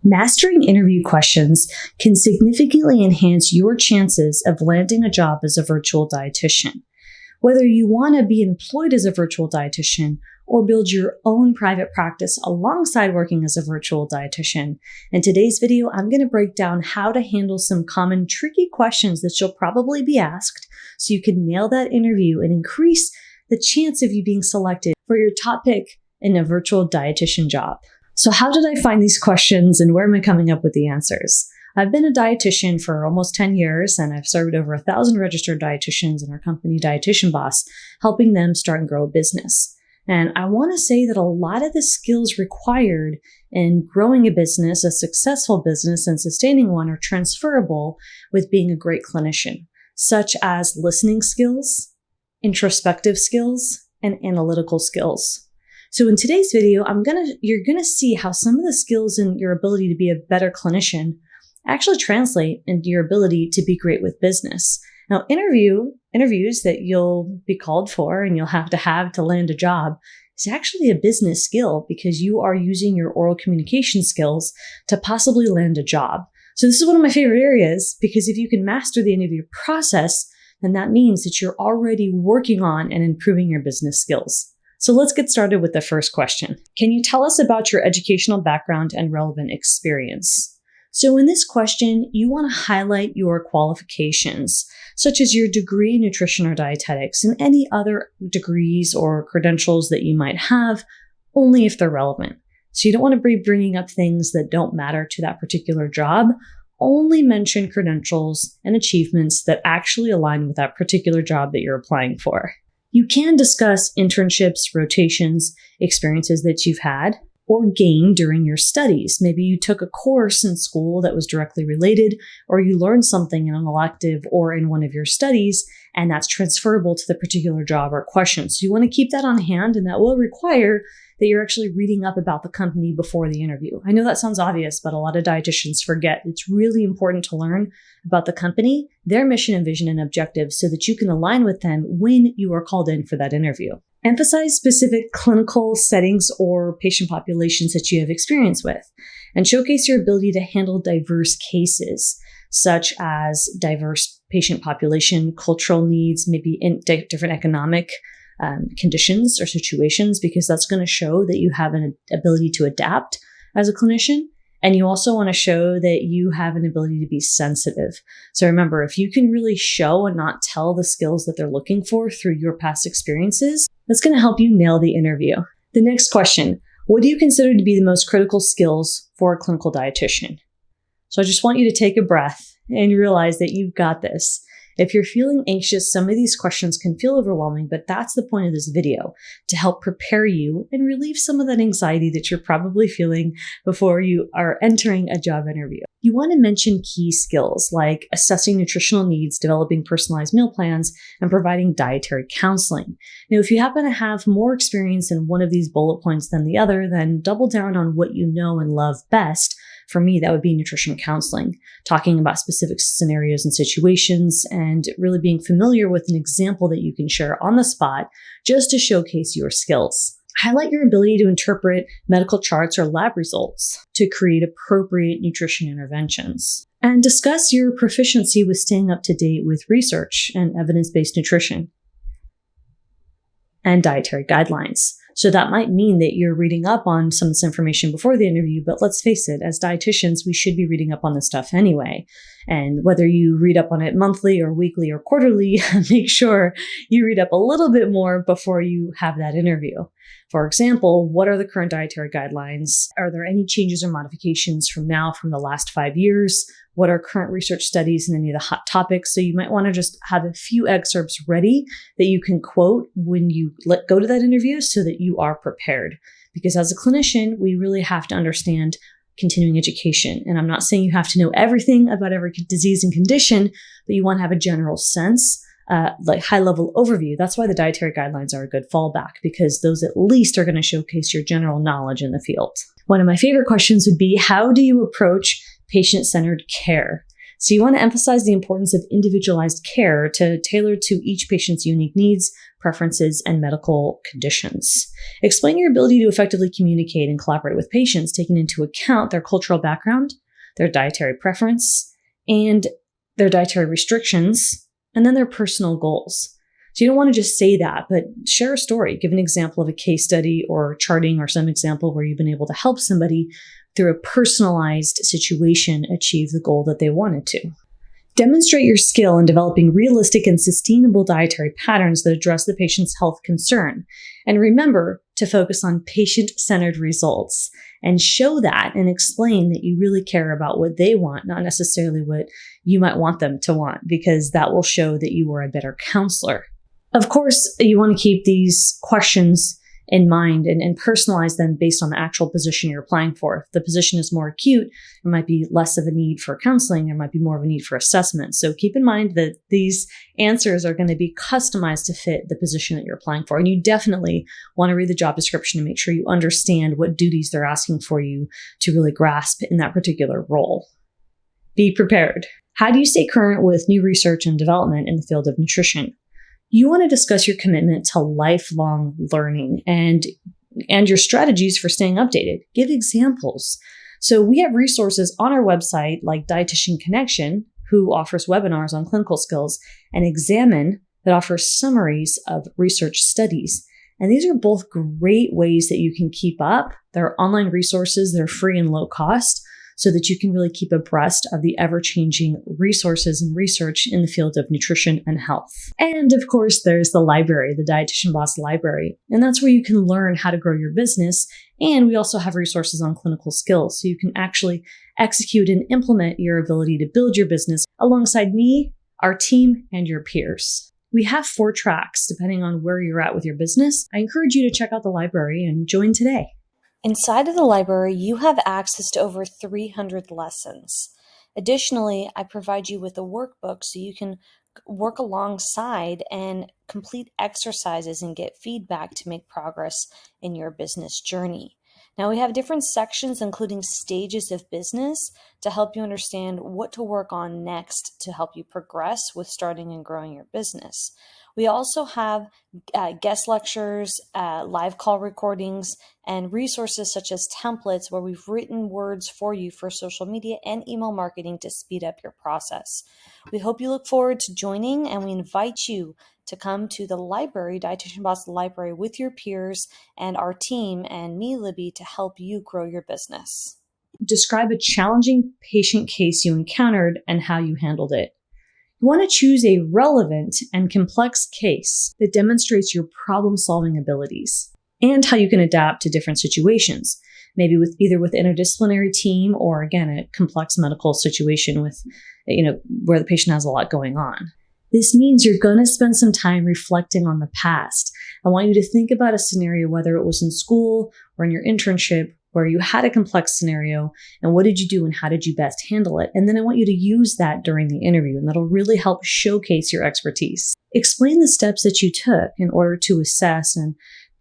Mastering interview questions can significantly enhance your chances of landing a job as a virtual dietitian. Whether you want to be employed as a virtual dietitian or build your own private practice alongside working as a virtual dietitian, in today's video, I'm going to break down how to handle some common tricky questions that you'll probably be asked so you can nail that interview and increase the chance of you being selected for your top pick in a virtual dietitian job. So how did I find these questions and where am I coming up with the answers? I've been a dietitian for almost 10 years and I've served over 1,000 registered dietitians in our company Dietitian Boss, helping them start and grow a business. And I want to say that a lot of the skills required in growing a business, a successful business and sustaining one are transferable with being a great clinician, such as listening skills, introspective skills, and analytical skills. So in today's video, you're gonna see how some of the skills and your ability to be a better clinician actually translate into your ability to be great with business. Now, interviews that you'll be called for and you'll have to land a job is actually a business skill because you are using your oral communication skills to possibly land a job. So this is one of my favorite areas because if you can master the interview process, then that means that you're already working on and improving your business skills. So let's get started with the first question. Can you tell us about your educational background and relevant experience? So in this question, you want to highlight your qualifications, such as your degree in nutrition or dietetics and any other degrees or credentials that you might have, only if they're relevant. So you don't want to be bringing up things that don't matter to that particular job. Only mention credentials and achievements that actually align with that particular job that you're applying for. You can discuss internships, rotations, experiences that you've had or gained during your studies. Maybe you took a course in school that was directly related, or you learned something in an elective or in one of your studies, and that's transferable to the particular job or question. So you want to keep that on hand, and that will require that you're actually reading up about the company before the interview. I know that sounds obvious, but a lot of dietitians forget. It's really important to learn about the company, their mission and vision and objectives so that you can align with them when you are called in for that interview. Emphasize specific clinical settings or patient populations that you have experience with, and showcase your ability to handle diverse cases, such as diverse patient population, cultural needs, maybe in different economic conditions or situations, because that's going to show that you have an ability to adapt as a clinician. And you also want to show that you have an ability to be sensitive. So remember, if you can really show and not tell the skills that they're looking for through your past experiences, that's going to help you nail the interview. The next question, what do you consider to be the most critical skills for a clinical dietitian? So I just want you to take a breath and realize that you've got this. If you're feeling anxious, some of these questions can feel overwhelming, but that's the point of this video, to help prepare you and relieve some of that anxiety that you're probably feeling before you are entering a job interview. You want to mention key skills like assessing nutritional needs, developing personalized meal plans, and providing dietary counseling. Now, if you happen to have more experience in one of these bullet points than the other, then double down on what you know and love best. For me, that would be nutrition counseling, talking about specific scenarios and situations, and really being familiar with an example that you can share on the spot just to showcase your skills. Highlight your ability to interpret medical charts or lab results to create appropriate nutrition interventions. And discuss your proficiency with staying up to date with research and evidence-based nutrition and dietary guidelines. So that might mean that you're reading up on some of this information before the interview, but let's face it, as dietitians, we should be reading up on this stuff anyway. And whether you read up on it monthly or weekly or quarterly, make sure you read up a little bit more before you have that interview. For example, what are the current dietary guidelines? Are there any changes or modifications from the last 5 years? What are current research studies in any of the hot topics? So you might want to just have a few excerpts ready that you can quote when you go to that interview so that you are prepared. Because as a clinician, we really have to understand continuing education. And I'm not saying you have to know everything about every disease and condition, but you want to have a general sense, like high-level overview. That's why the dietary guidelines are a good fallback, because those at least are going to showcase your general knowledge in the field. One of my favorite questions would be, how do you approach patient-centered care? So you want to emphasize the importance of individualized care to tailor to each patient's unique needs, preferences, and medical conditions. Explain your ability to effectively communicate and collaborate with patients, taking into account their cultural background, their dietary preference, and their dietary restrictions, and then their personal goals. So you don't want to just say that, but share a story. Give an example of a case study or charting or some example where you've been able to help somebody through a personalized situation achieve the goal that they wanted to. Demonstrate your skill in developing realistic and sustainable dietary patterns that address the patient's health concern. And remember to focus on patient-centered results and show that and explain that you really care about what they want, not necessarily what you might want them to want, because that will show that you are a better counselor. Of course, you want to keep these questions in mind and personalize them based on the actual position you're applying for. If the position is more acute, there might be less of a need for counseling. There might be more of a need for assessment. So keep in mind that these answers are going to be customized to fit the position that you're applying for. And you definitely want to read the job description to make sure you understand what duties they're asking for you to really grasp in that particular role. Be prepared. How do you stay current with new research and development in the field of nutrition? You want to discuss your commitment to lifelong learning and your strategies for staying updated. Give examples. So we have resources on our website like Dietitian Connection, who offers webinars on clinical skills, and Examine, that offers summaries of research studies. And these are both great ways that you can keep up. They're online resources. They're free and low cost, so that you can really keep abreast of the ever-changing resources and research in the field of nutrition and health. And of course, there's the library, the Dietitian Boss Library, and that's where you can learn how to grow your business. And we also have resources on clinical skills, so you can actually execute and implement your ability to build your business alongside me, our team, and your peers. We have 4 tracks depending on where you're at with your business. I encourage you to check out the library and join today. Inside of the library, you have access to over 300 lessons. Additionally, I provide you with a workbook so you can work alongside and complete exercises and get feedback to make progress in your business journey. Now, we have different sections, including stages of business, to help you understand what to work on next to help you progress with starting and growing your business. We also have guest lectures, live call recordings, and resources such as templates where we've written words for you for social media and email marketing to speed up your process. We hope you look forward to joining, and we invite you to come to the library, Dietitian Boss Library, with your peers and our team and me, Libby, to help you grow your business. Describe a challenging patient case you encountered and how you handled it. You want to choose a relevant and complex case that demonstrates your problem-solving abilities and how you can adapt to different situations, maybe with either with an interdisciplinary team or, again, a complex medical situation with, where the patient has a lot going on. This means you're going to spend some time reflecting on the past. I want you to think about a scenario, whether it was in school or in your internship, where you had a complex scenario, and what did you do and how did you best handle it? And then I want you to use that during the interview, and that'll really help showcase your expertise. Explain the steps that you took in order to assess and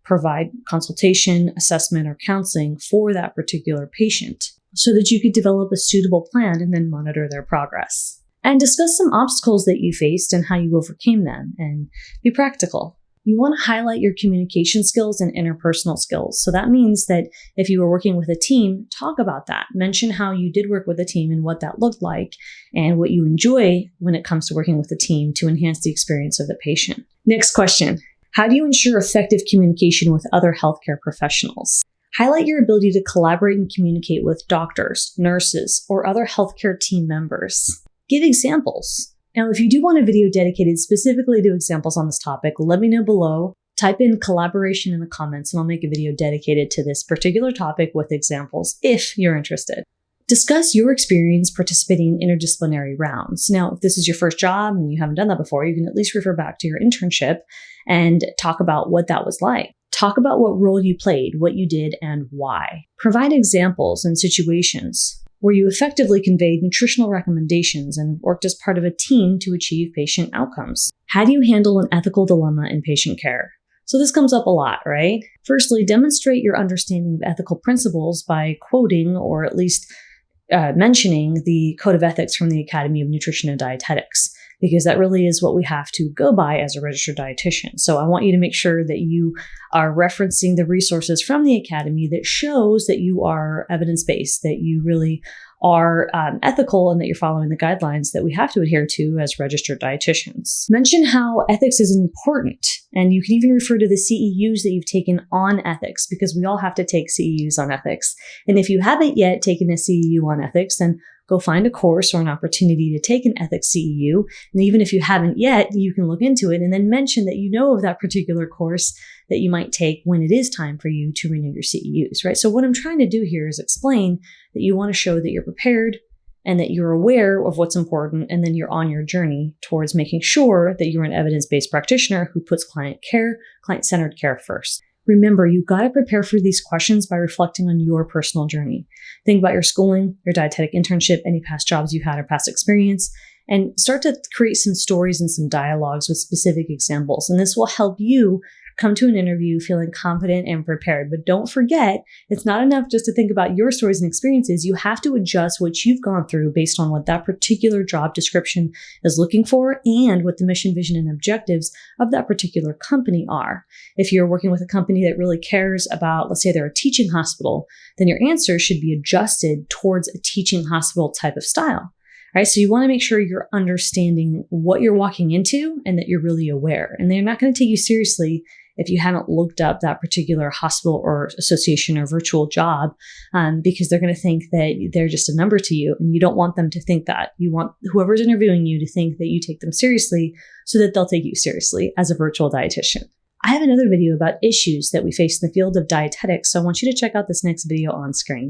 provide consultation, assessment, or counseling for that particular patient so that you could develop a suitable plan and then monitor their progress. And discuss some obstacles that you faced and how you overcame them, and be practical. You want to highlight your communication skills and interpersonal skills. So that means that if you were working with a team, talk about that. Mention how you did work with a team and what that looked like and what you enjoy when it comes to working with a team to enhance the experience of the patient. Next question. How do you ensure effective communication with other healthcare professionals? Highlight your ability to collaborate and communicate with doctors, nurses, or other healthcare team members. Give examples. Now, if you do want a video dedicated specifically to examples on this topic, let me know below. Type in collaboration in the comments and I'll make a video dedicated to this particular topic with examples if you're interested. Discuss your experience participating in interdisciplinary rounds. Now, if this is your first job and you haven't done that before, you can at least refer back to your internship and talk about what that was like. Talk about what role you played, what you did, and why. Provide examples and situations where you effectively conveyed nutritional recommendations and worked as part of a team to achieve patient outcomes. How do you handle an ethical dilemma in patient care? So this comes up a lot, right? Firstly, demonstrate your understanding of ethical principles by quoting or at least mentioning the Code of Ethics from the Academy of Nutrition and Dietetics, because that really is what we have to go by as a registered dietitian. So I want you to make sure that you are referencing the resources from the Academy that shows that you are evidence-based, that you really are ethical, and that you're following the guidelines that we have to adhere to as registered dietitians. Mention how ethics is important, and you can even refer to the CEUs that you've taken on ethics, because we all have to take CEUs on ethics. And if you haven't yet taken a CEU on ethics, then go find a course or an opportunity to take an ethics CEU. And even if you haven't yet, you can look into it and then mention that you know of that particular course that you might take when it is time for you to renew your CEUs, right? So what I'm trying to do here is explain that you want to show that you're prepared and that you're aware of what's important, and then you're on your journey towards making sure that you're an evidence-based practitioner who puts client-centered care first. Remember, you've got to prepare for these questions by reflecting on your personal journey. Think about your schooling, your dietetic internship, any past jobs you've had or past experience, and start to create some stories and some dialogues with specific examples. And this will help you come to an interview feeling confident and prepared. But don't forget, it's not enough just to think about your stories and experiences. You have to adjust what you've gone through based on what that particular job description is looking for and what the mission, vision, and objectives of that particular company are. If you're working with a company that really cares about, let's say they're a teaching hospital, then your answer should be adjusted towards a teaching hospital type of style. Right? So you want to make sure you're understanding what you're walking into and that you're really aware. And they're not going to take you seriously if you haven't looked up that particular hospital or association or virtual job, because they're going to think that they're just a number to you. And you don't want them to think that. You want whoever's interviewing you to think that you take them seriously so that they'll take you seriously as a virtual dietitian. I have another video about issues that we face in the field of dietetics, so I want you to check out this next video on screen.